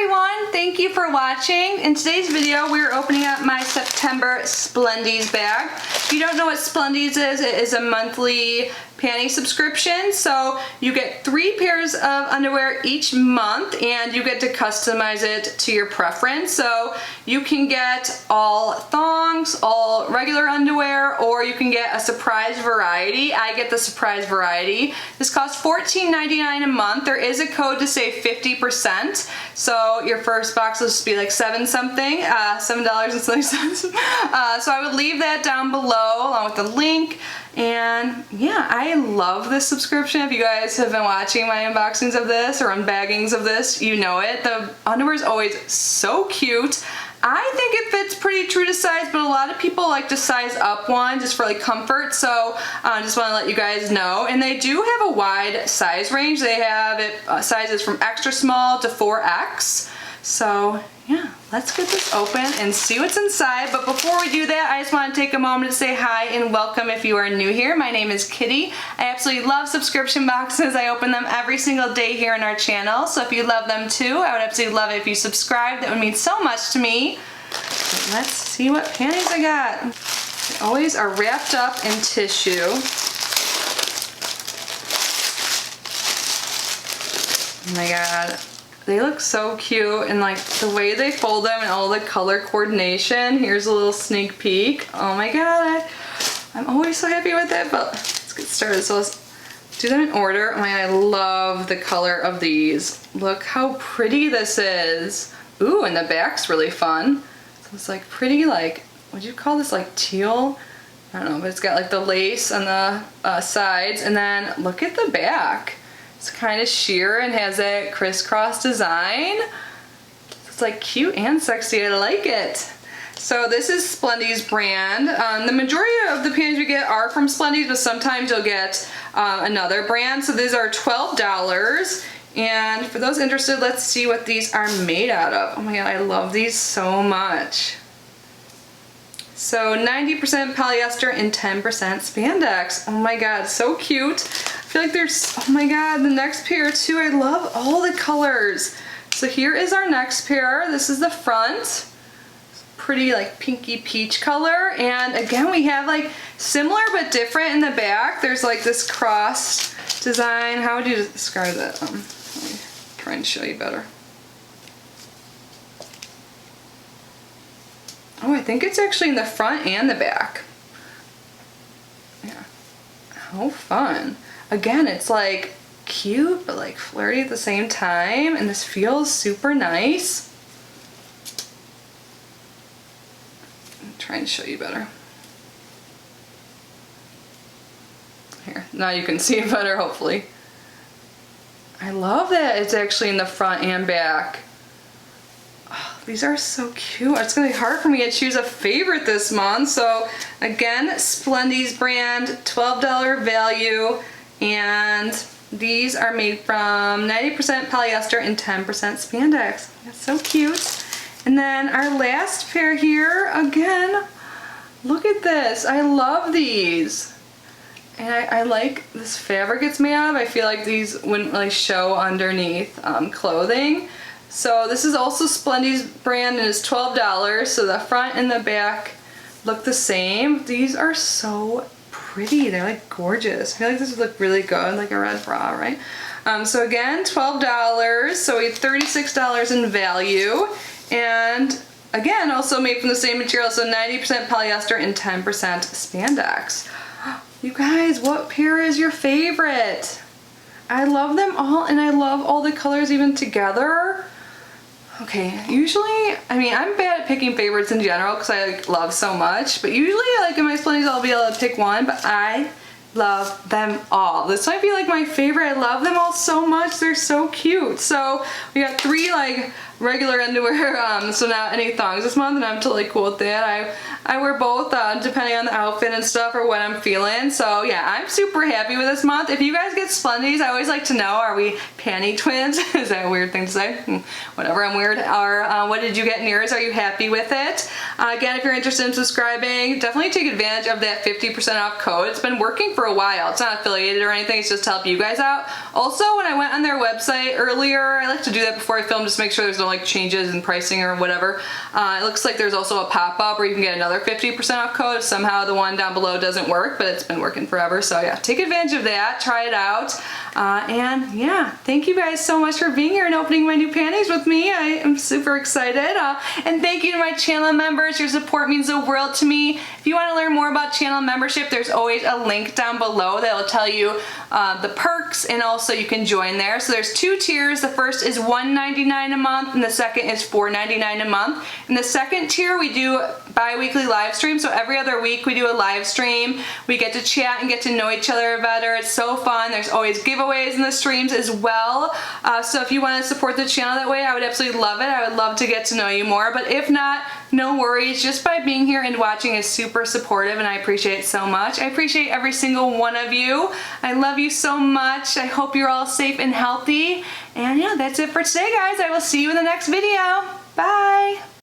everyone, thank you for watching. In today's video, we're opening up my September Splendies bag. If you don't know what Splendies is, it is a monthly panty subscription. So you get 3 pairs of underwear each month and you get to customize it to your preference. So you can get all thongs, all regular underwear, or you can get a surprise variety. I get the surprise variety. This costs $14.99 a month. There is a code to save 50%. So your first box will just be like $7 something, $7 and something cents. So I would leave that down below along with the link. And yeah, I love this subscription. If you guys have been watching my unboxings of this or unbaggings of this, you know it. The underwear is always so cute. I think it fits pretty true to size, but a lot of people like to size up one just for like comfort. So I just want to let you guys know. And they do have a wide size range. They have it sizes from extra small to 4X. So yeah, let's get this open and see what's inside. But before we do that, I just want to take a moment to say hi and welcome if you are new here. My name is Kitty. I absolutely love subscription boxes. I open them every single day here on our channel. So if you love them too, I would absolutely love it if you subscribe. That would mean so much to me. But let's see what panties I got. They always are wrapped up in tissue. Oh my god. They look so cute, and like the way they fold them and all the color coordination. Here's a little sneak peek. Oh my god, I'm always so happy with it, but let's get started. So let's do them in order. Oh my god, I love the color of these. Look how pretty this is. Ooh, and the back's really fun. So it's like pretty, like, what'd you call this, like teal? I don't know, but it's got like the lace on the sides, and then look at the back. It's kind of sheer and has that crisscross design. It's like cute and sexy. I like it. So this is Splendies brand. The majority of the panties you get are from Splendies, but sometimes you'll get another brand. So these are $12. And for those interested, let's see what these are made out of. Oh my god, I love these so much. So 90% polyester and 10% spandex. Oh my god, so cute. I feel like there's, oh my god, the next pair too. I love all the colors. So here is our next pair. This is the front. Pretty like pinky peach color. And again, we have like similar but different in the back. There's like this cross design. How would you describe that? Let me try and show you better. Oh, I think it's actually in the front and the back. Yeah. How fun. Again, it's like cute, but like flirty at the same time, and this feels super nice. I'm trying to show you better. Here, now you can see it better, hopefully. I love that it's actually in the front and back. Oh, these are so cute. It's gonna be hard for me to choose a favorite this month. So again, Splendies brand, $12 value. And these are made from 90% polyester and 10% spandex. That's so cute. And then our last pair here, again, look at this. I love these. And I like this fabric it's made out of. I feel like these wouldn't really show underneath clothing. So this is also Splendies brand and it's $12. So the front and the back look the same. These are so pretty. They're like gorgeous. I feel like this would look really good, like a red bra, right? So again, $12. So we have $36 in value. And again, also made from the same material. So 90% polyester and 10% spandex. You guys, what pair is your favorite? I love them all, and I love all the colors even together. Okay, usually, I mean, I'm bad at picking favorites in general because I like love so much, but usually like in my Splendies I'll be able to pick one, but I love them all. This might be like my favorite. I love them all so much. They're so cute. So we got 3 like regular underwear, so not any thongs this month, and I'm totally cool with that. I wear both depending on the outfit and stuff or what I'm feeling. So yeah, I'm super happy with this month. If you guys get Splendies, I always like to know, are we panty twins? Is that a weird thing to say? Whatever, I'm weird. Or what did you get in yours? Are you happy with it? Again, if you're interested in subscribing, definitely take advantage of that 50% off code. It's been working for a while. It's not affiliated or anything. It's just to help you guys out. Also, when I went on their website earlier, I like to do that before I film just to make sure there's no like changes in pricing or whatever. It looks like there's also a pop-up where you can get another 50% off code if somehow the one down below doesn't work, but it's been working forever. So yeah, take advantage of that, try it out. And yeah, thank you guys so much for being here and opening my new panties with me. I am super excited. And thank you to my channel members. Your support means the world to me. If you want to learn more about channel membership, there's always a link down below that will tell you the perks, and also you can join there. So there's 2 tiers. The first is $1.99 a month and the second is $4.99 a month. In the second tier we do bi-weekly live stream, so every other week we do a live stream. We get to chat and get to know each other better. It's so fun. There's always giveaways in the streams as well. So if you want to support the channel that way, I would absolutely love it. I would love to get to know you more, but if not, no worries. Just by being here and watching is super supportive, and I appreciate it so much. I appreciate every single one of you. I love you so much. I hope you're all safe and healthy. And yeah, that's it for today, guys. I will see you in the next video. Bye.